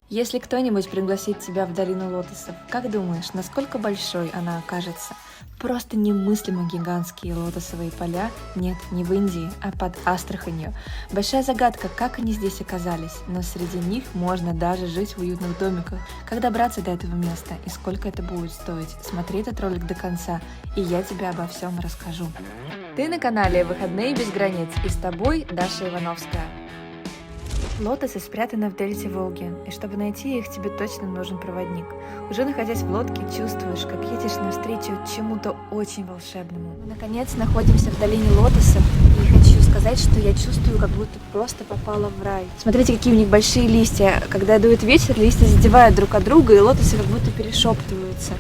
Если кто-нибудь пригласит тебя в долину лотосов, как думаешь, насколько большой она окажется? Просто немыслимо гигантские лотосовые поля нет не в Индии, а под Астраханью. Большая загадка, как они здесь оказались, но среди них можно даже жить в уютных домиках. Как добраться до этого места и сколько это будет стоить? Смотри этот ролик до конца, и я тебе обо всем расскажу. Ты на канале «Выходные без границ», и с тобой Даша Ивановская. Лотосы спрятаны в дельте Волги, и чтобы найти их, тебе точно нужен проводник. Уже находясь в лодке, чувствуешь, как едешь навстречу чему-то очень волшебному. Мы, наконец, находимся в долине лотосов, и хочу сказать, что я чувствую, как будто просто попала в рай. Смотрите, какие у них большие листья. Когда дует ветер, листья задевают друг от друга, и лотосы как будто перешептываются.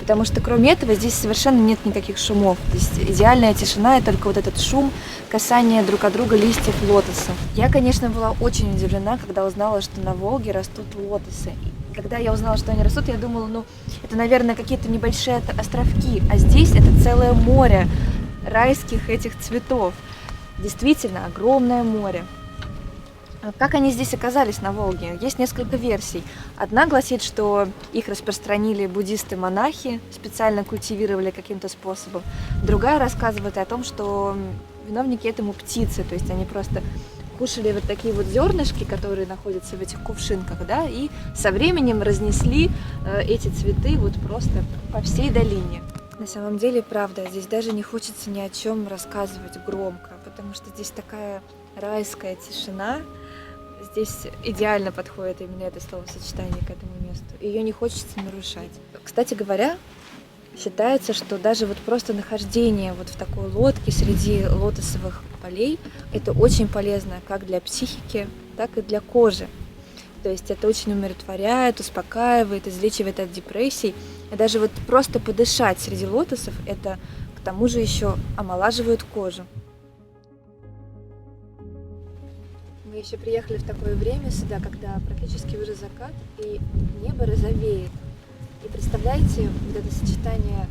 Потому что кроме этого здесь совершенно нет никаких шумов. То есть идеальная тишина и только вот этот шум касания друг от друга листьев лотоса. Я, конечно, была очень удивлена, когда узнала, что на Волге растут лотосы. И когда я узнала, что они растут, я думала, это, наверное, какие-то небольшие островки. А здесь это целое море райских этих цветов. Действительно, огромное море. Как они здесь оказались на Волге? Есть несколько версий. Одна гласит, что их распространили буддисты-монахи, специально культивировали каким-то способом. Другая рассказывает о том, что виновники этому птицы, то есть они просто кушали вот такие вот зернышки, которые находятся в этих кувшинках, да, и со временем разнесли эти цветы вот просто по всей долине. На самом деле, правда, здесь даже не хочется ни о чем рассказывать громко, потому что здесь такая райская тишина. Здесь идеально подходит именно это словосочетание к этому месту. Ее не хочется нарушать. Кстати говоря, считается, что даже вот просто нахождение вот в такой лодке среди лотосовых полей это очень полезно как для психики, так и для кожи. То есть это очень умиротворяет, успокаивает, излечивает от депрессий. И даже вот просто подышать среди лотосов, это к тому же еще омолаживает кожу. Мы еще приехали в такое время сюда, когда практически уже закат, и небо розовеет. И представляете, вот это сочетание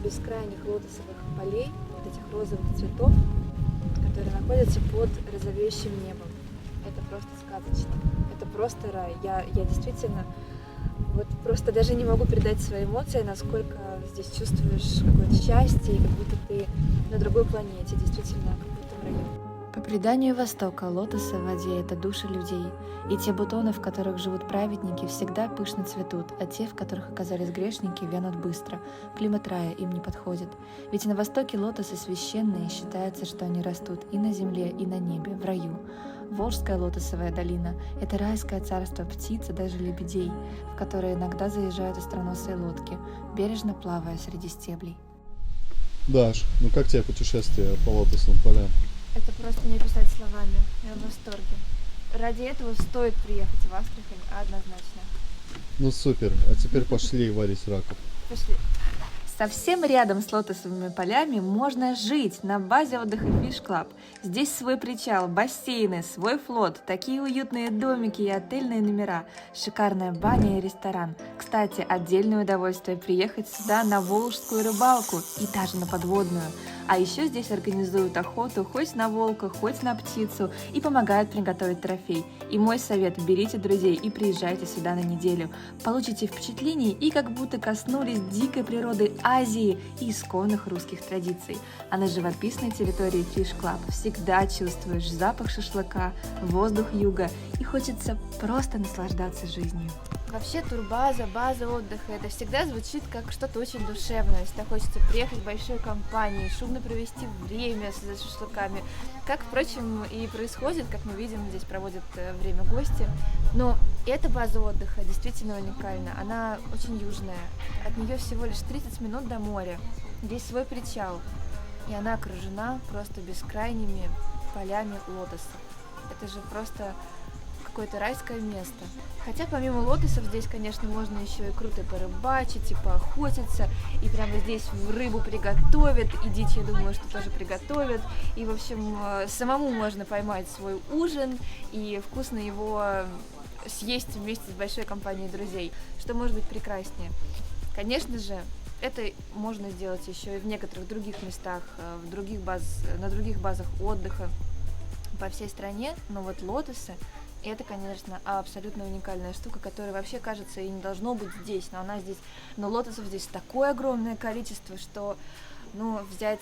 бескрайних лотосовых полей, вот этих розовых цветов, которые находятся под розовеющим небом. Это просто сказочно. Это просто рай. Я действительно вот просто даже не могу передать свои эмоции, насколько здесь чувствуешь какое-то счастье, и как будто ты на другой планете, действительно, как будто в раю. По преданию Востока, лотосы в воде – это души людей, и те бутоны, в которых живут праведники, всегда пышно цветут, а те, в которых оказались грешники, вянут быстро. Климат рая им не подходит. Ведь на Востоке лотосы священные, и считается, что они растут и на земле, и на небе, в раю. Волжская лотосовая долина – это райское царство птиц и даже лебедей, в которое иногда заезжают остроносые лодки, бережно плавая среди стеблей. Даш, как тебе путешествие по лотосовым полям? Это просто не описать словами. Я в восторге. Ради этого стоит приехать в Астрахань, однозначно. Супер, а теперь пошли варить раков. Пошли. Совсем рядом с лотосовыми полями можно жить на базе отдыха Fish Club. Здесь свой причал, бассейны, свой флот, такие уютные домики и отельные номера, шикарная баня и ресторан. Кстати, отдельное удовольствие приехать сюда на волжскую рыбалку и даже на подводную. А еще здесь организуют охоту хоть на волка, хоть на птицу и помогают приготовить трофей. И мой совет – берите друзей и приезжайте сюда на неделю. Получите впечатлений и как будто коснулись дикой природы Азии и исконных русских традиций. А на живописной территории Fish Club всегда чувствуешь запах шашлыка, воздух юга и хочется просто наслаждаться жизнью. Вообще турбаза, база отдыха, это всегда звучит как что-то очень душевное. Всегда хочется приехать в большой компании, шумно провести время с шашлыками. Как, впрочем, и происходит, как мы видим, здесь проводят время гости. Но эта база отдыха действительно уникальна. Она очень южная. От нее всего лишь 30 минут до моря. Здесь свой причал. И она окружена просто бескрайними полями лотосов. Это же просто какое-то райское место. Хотя помимо лотосов здесь, конечно, можно еще и круто порыбачить, и поохотиться, и прямо здесь рыбу приготовят, и дичь, я думаю, что тоже приготовят. И, в общем, самому можно поймать свой ужин и вкусно его съесть вместе с большой компанией друзей. Что может быть прекраснее? Конечно же, это можно сделать еще и в некоторых других местах, на других базах отдыха по всей стране, но вот лотосы И это, конечно, абсолютно уникальная штука, которая вообще, кажется, и не должно быть здесь, но она здесь, но лотосов здесь такое огромное количество, что, ну, взять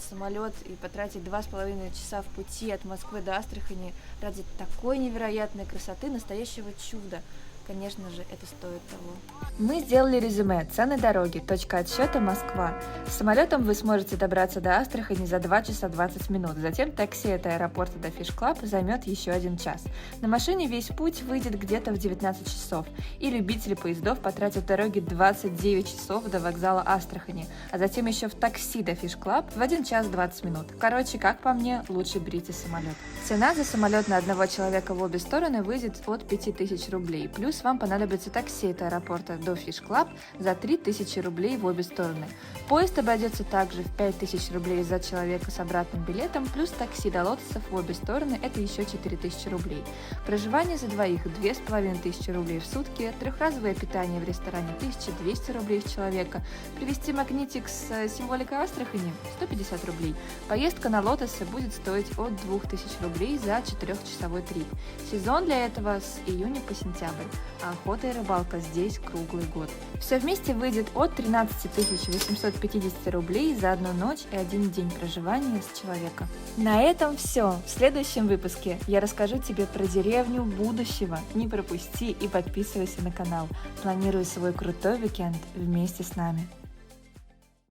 самолет и потратить 2,5 часа в пути от Москвы до Астрахани ради такой невероятной красоты, настоящего чуда. Конечно же, это стоит того. Мы сделали резюме: цены дороги, точка отсчета Москва. С самолетом вы сможете добраться до Астрахани за 2 часа 20 минут. Затем такси от аэропорта до Fish Club займет еще 1 час. На машине весь путь выйдет где-то в 19 часов. И любители поездов потратят дороги 29 часов до вокзала Астрахани, а затем еще в такси до Fish Club в 1 час 20 минут. Короче, как по мне, лучше берите самолет. Цена за самолет на одного человека в обе стороны выйдет от 5000 рублей. Плюс вам понадобится такси от аэропорта до Fish Club за 3000 рублей в обе стороны. Поезд обойдется также в 5000 рублей за человека с обратным билетом, плюс такси до Лотосов в обе стороны – это еще 4000 рублей. Проживание за двоих – 2500 рублей в сутки, трехразовое питание в ресторане – 1200 рублей с человека, привезти магнитик с символикой Астрахани – 150 рублей. Поездка на Лотосы будет стоить от 2000 рублей за 4-часовой трип. Сезон для этого с июня по сентябрь, а охота и рыбалка здесь круглый год. Все вместе выйдет от 13 850 рублей за 1 ночь и 1 день проживания с человека. На этом все. В следующем выпуске я расскажу тебе про деревню будущего. Не пропусти и подписывайся на канал. Планирую свой крутой уикенд вместе с нами.